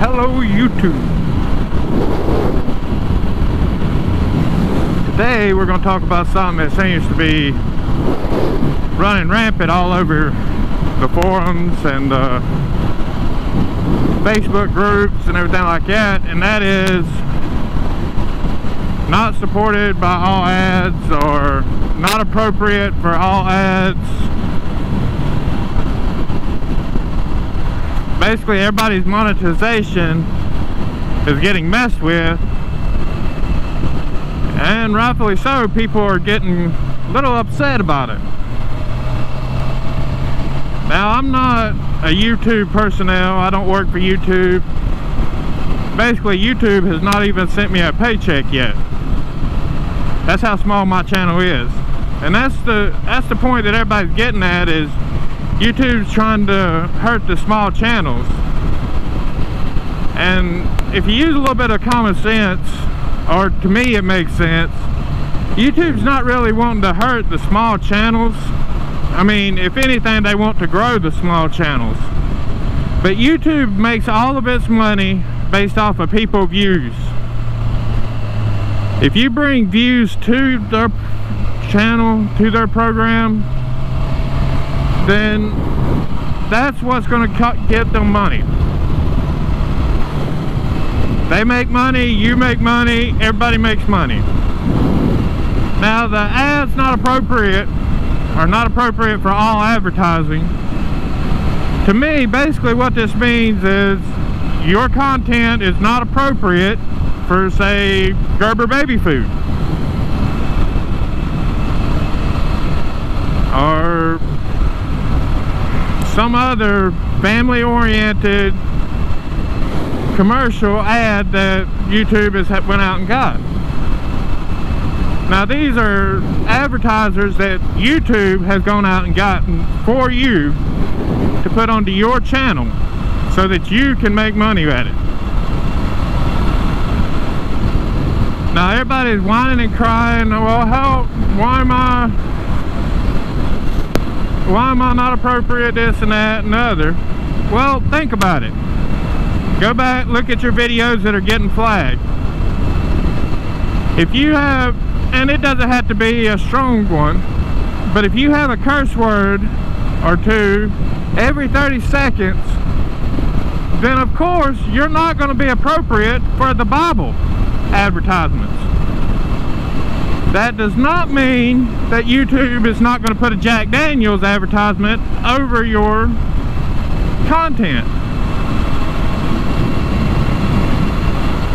Hello YouTube. Today we're going to talk about something that seems to be running rampant all over the forums and Facebook groups and everything like that, and that is not supported by all ads or not appropriate for all ads. Basically everybody's monetization is getting messed with, and rightfully so. People are getting a little upset about it. Now, I'm not a YouTube personnel. I don't work for YouTube. Basically, YouTube has not even sent me a paycheck yet. That's how small my channel is. And that's the point that everybody's getting at, is YouTube's trying to hurt the small channels. And if you use a little bit of common sense, or to me it makes sense, YouTube's not really wanting to hurt the small channels. I mean, if anything, they want to grow the small channels. But YouTube makes all of its money based off of people views. If you bring views to their channel, to their program, then that's what's going to get them money. They make money, you make money, everybody makes money. Now, the ads not appropriate are not appropriate for all advertising. To me, basically what this means is your content is not appropriate for, say, Gerber baby food, or some other family-oriented commercial ad that YouTube has went out and got. Now, these are advertisers that YouTube has gone out and gotten for you to put onto your channel so that you can make money at it. Now, everybody's whining and crying, well, why am I not appropriate, this and that and the other? Well, think about it. Go back, look at your videos that are getting flagged. If you have, and it doesn't have to be a strong one, but if you have a curse word or two every 30 seconds, then of course you're not going to be appropriate for the Bible advertisements. That does not mean that YouTube is not going to put a Jack Daniels advertisement over your content.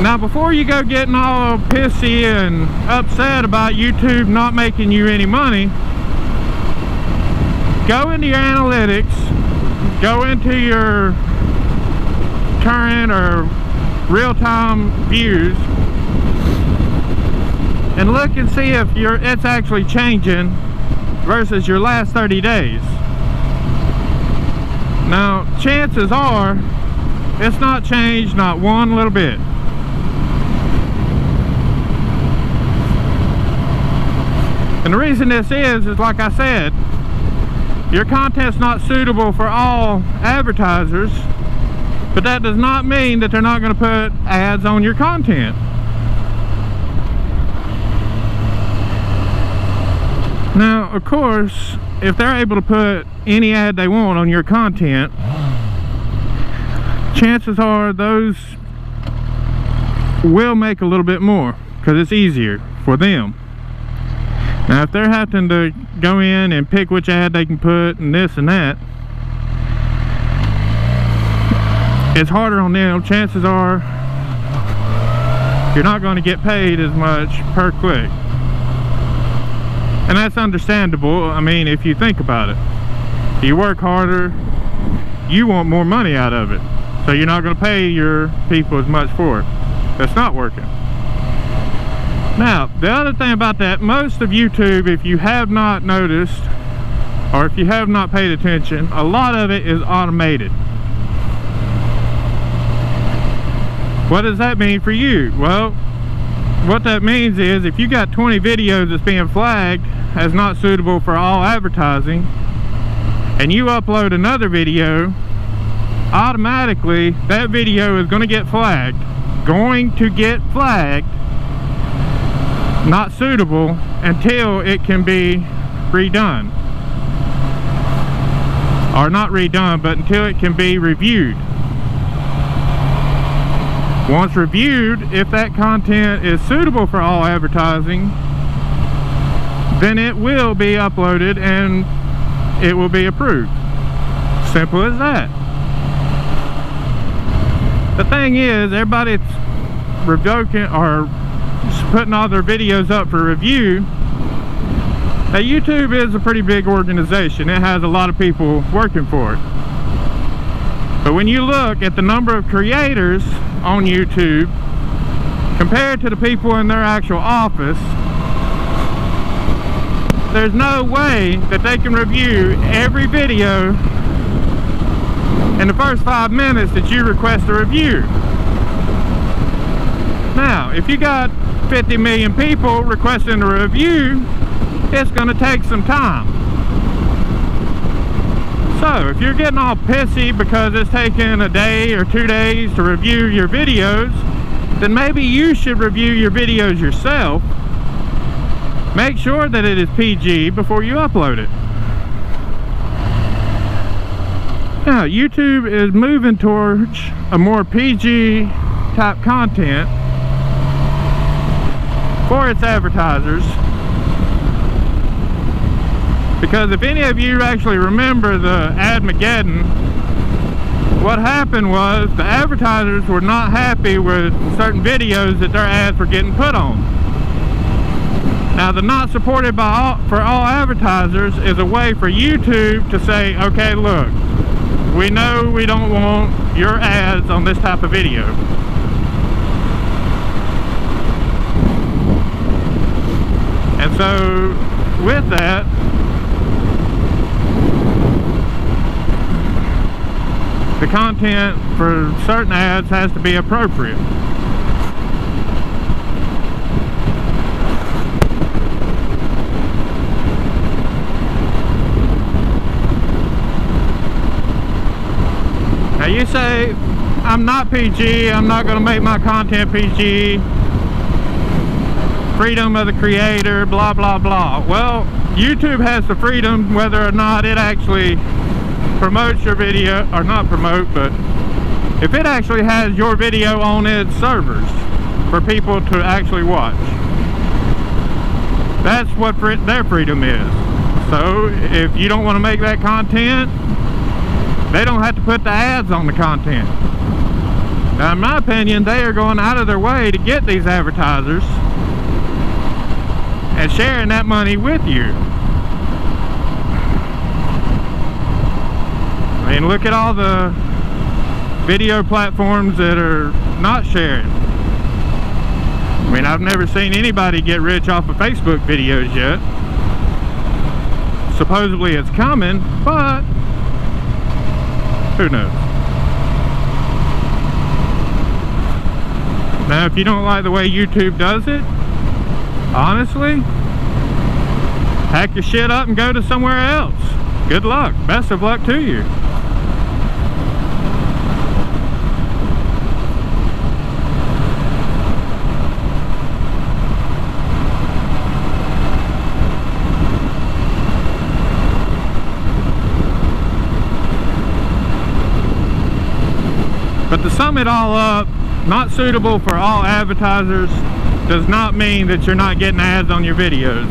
Now, before you go getting all pissy and upset about YouTube not making you any money, go into your analytics, go into your current or real-time views, and look and see if it's actually changing versus your last 30 days. Now, chances are it's not changed, not one little bit. And the reason this is like I said, your content's not suitable for all advertisers, but that does not mean that they're not going to put ads on your content. Now, of course, if they're able to put any ad they want on your content, chances are those will make a little bit more because it's easier for them. Now, if they're having to go in and pick which ad they can put and this and that, it's harder on them. Chances are you're not going to get paid as much per click. And that's understandable. I mean, if you think about it, you work harder, you want more money out of it, so you're not going to pay your people as much for it. That's not working. Now, the other thing about that, most of YouTube, if you have not noticed, or if you have not paid attention, a lot of it is automated. What does that mean for you? Well, what that means is if you got 20 videos that's being flagged as not suitable for all advertising, and you upload another video, automatically that video is going to get flagged. Not suitable until it can be redone. Or not redone, but until it can be reviewed. Once reviewed, if that content is suitable for all advertising, then it will be uploaded and it will be approved. Simple as that. The thing is, everybody's revoking or putting all their videos up for review. Now, YouTube is a pretty big organization. It has a lot of people working for it. But when you look at the number of creators on YouTube compared to the people in their actual office, there's no way that they can review every video in the first 5 minutes that you request a review. Now, if you got 50 million people requesting a review, it's going to take some time. So, if you're getting all pissy because it's taking a day or 2 days to review your videos, then maybe you should review your videos yourself. Make sure that it is PG before you upload it. Now, YouTube is moving towards a more PG type content for its advertisers. Because if any of you actually remember the Admageddon, what happened was the advertisers were not happy with certain videos that their ads were getting put on. Now, the not supported by for all advertisers is a way for YouTube to say, okay, look, we know we don't want your ads on this type of video. And so, with that, the content for certain ads has to be appropriate. Now you say, I'm not PG, I'm not going to make my content PG, freedom of the creator, blah blah blah. Well, YouTube has the freedom whether or not it actually promotes your video, or not promote, but if it actually has your video on its servers for people to actually watch. That's what their freedom is. So if you don't want to make that content, they don't have to put the ads on the content. Now, in my opinion, they are going out of their way to get these advertisers and sharing that money with you. I mean, look at all the video platforms that are not sharing. I mean, I've never seen anybody get rich off of Facebook videos yet. Supposedly it's coming, but who knows? Now, if you don't like the way YouTube does it, honestly, pack your shit up and go to somewhere else. Good luck. Best of luck to you. to sum it all up, not suitable for all advertisers does not mean that you're not getting ads on your videos.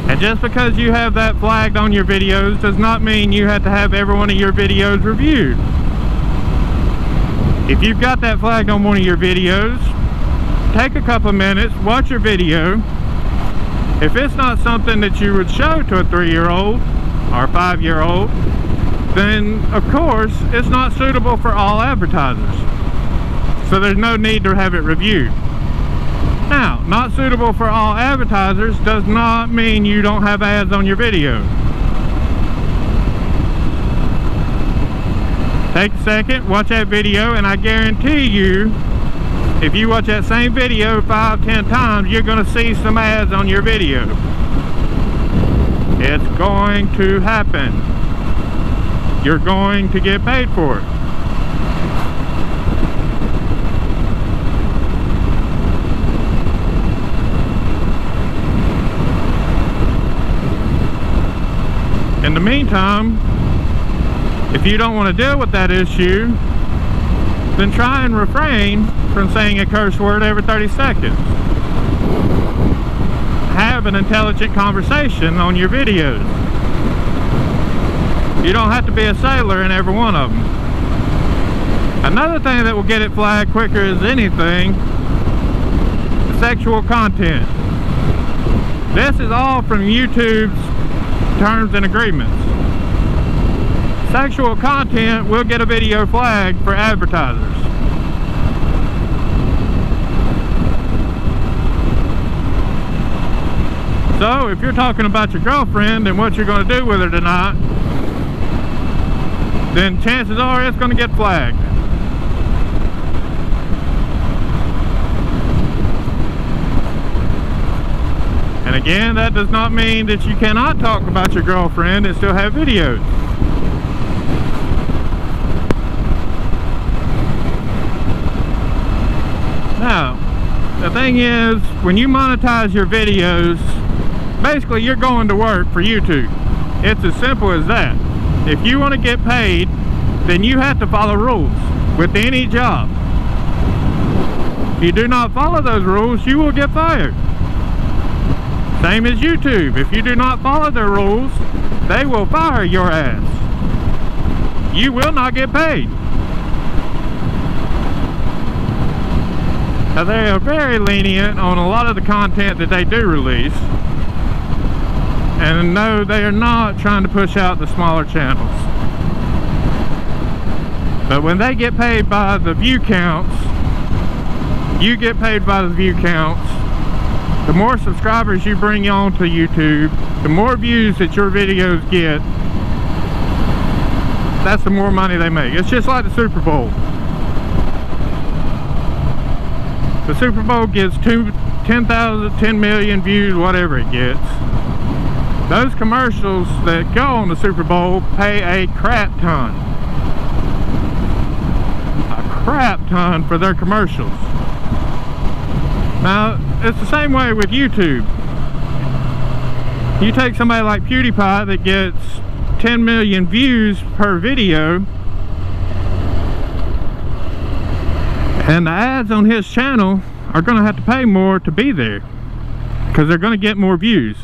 And just because you have that flagged on your videos does not mean you have to have every one of your videos reviewed. If you've got that flagged on one of your videos, take a couple of minutes, watch your video. If it's not something that you would show to a 3-year-old or a 5-year-old, then of course it's not suitable for all advertisers. So there's no need to have it reviewed. Now, not suitable for all advertisers does not mean you don't have ads on your video. Take a second, watch that video, and I guarantee you, if you watch that same video 5-10 times, you're going to see some ads on your video. It's going to happen. You're going to get paid for it. In the meantime, if you don't want to deal with that issue, then try and refrain from saying a curse word every 30 seconds. Have an intelligent conversation on your videos. You don't have to be a sailor in every one of them. Another thing that will get it flagged quicker as anything, sexual content. This is all from YouTube's terms and agreements. Sexual content will get a video flagged for advertisers. So if you're talking about your girlfriend and what you're going to do with her tonight, then chances are it's going to get flagged. And again, that does not mean that you cannot talk about your girlfriend and still have videos. Now, the thing is, when you monetize your videos, basically you're going to work for YouTube. It's as simple as that. If you want to get paid, then you have to follow rules with any job. If you do not follow those rules, you will get fired. Same as YouTube. If you do not follow their rules, they will fire your ass. You will not get paid. Now, they are very lenient on a lot of the content that they do release. And no, they are not trying to push out the smaller channels. But when they get paid by the view counts, you get paid by the view counts. The more subscribers you bring on to YouTube, the more views that your videos get, that's the more money they make. It's just like the Super Bowl. The Super Bowl gets 10 million views, whatever it gets. Those commercials that go on the Super Bowl pay a crap ton. A crap ton for their commercials. Now, it's the same way with YouTube. You take somebody like PewDiePie that gets 10 million views per video, and the ads on his channel are going to have to pay more to be there because they're going to get more views.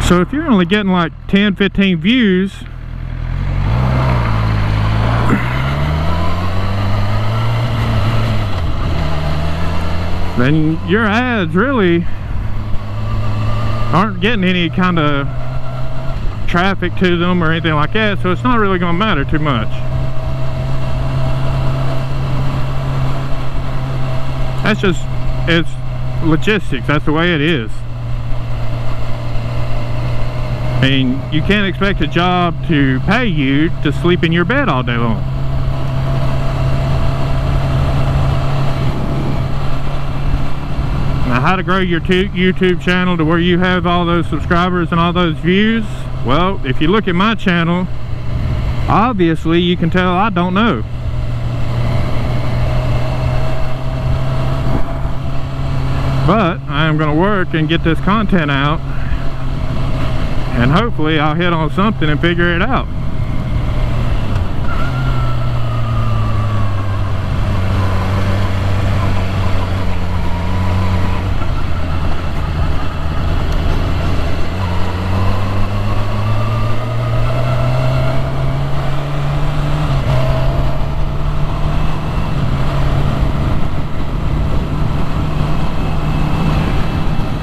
So if you're only getting like 10-15 views, then your ads really aren't getting any kind of traffic to them or anything like that, so it's not really going to matter too much. That's just, it's logistics, that's the way it is. I mean, you can't expect a job to pay you to sleep in your bed all day long. Now, how to grow your YouTube channel to where you have all those subscribers and all those views? Well, if you look at my channel, obviously you can tell I don't know. But I am going to work and get this content out and hopefully I'll hit on something and figure it out.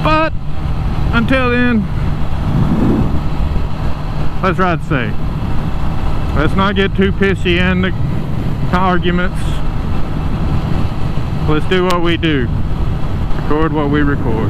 But until then, let's ride safe. Let's not get too pissy in the arguments. Let's do what we do. Record what we record.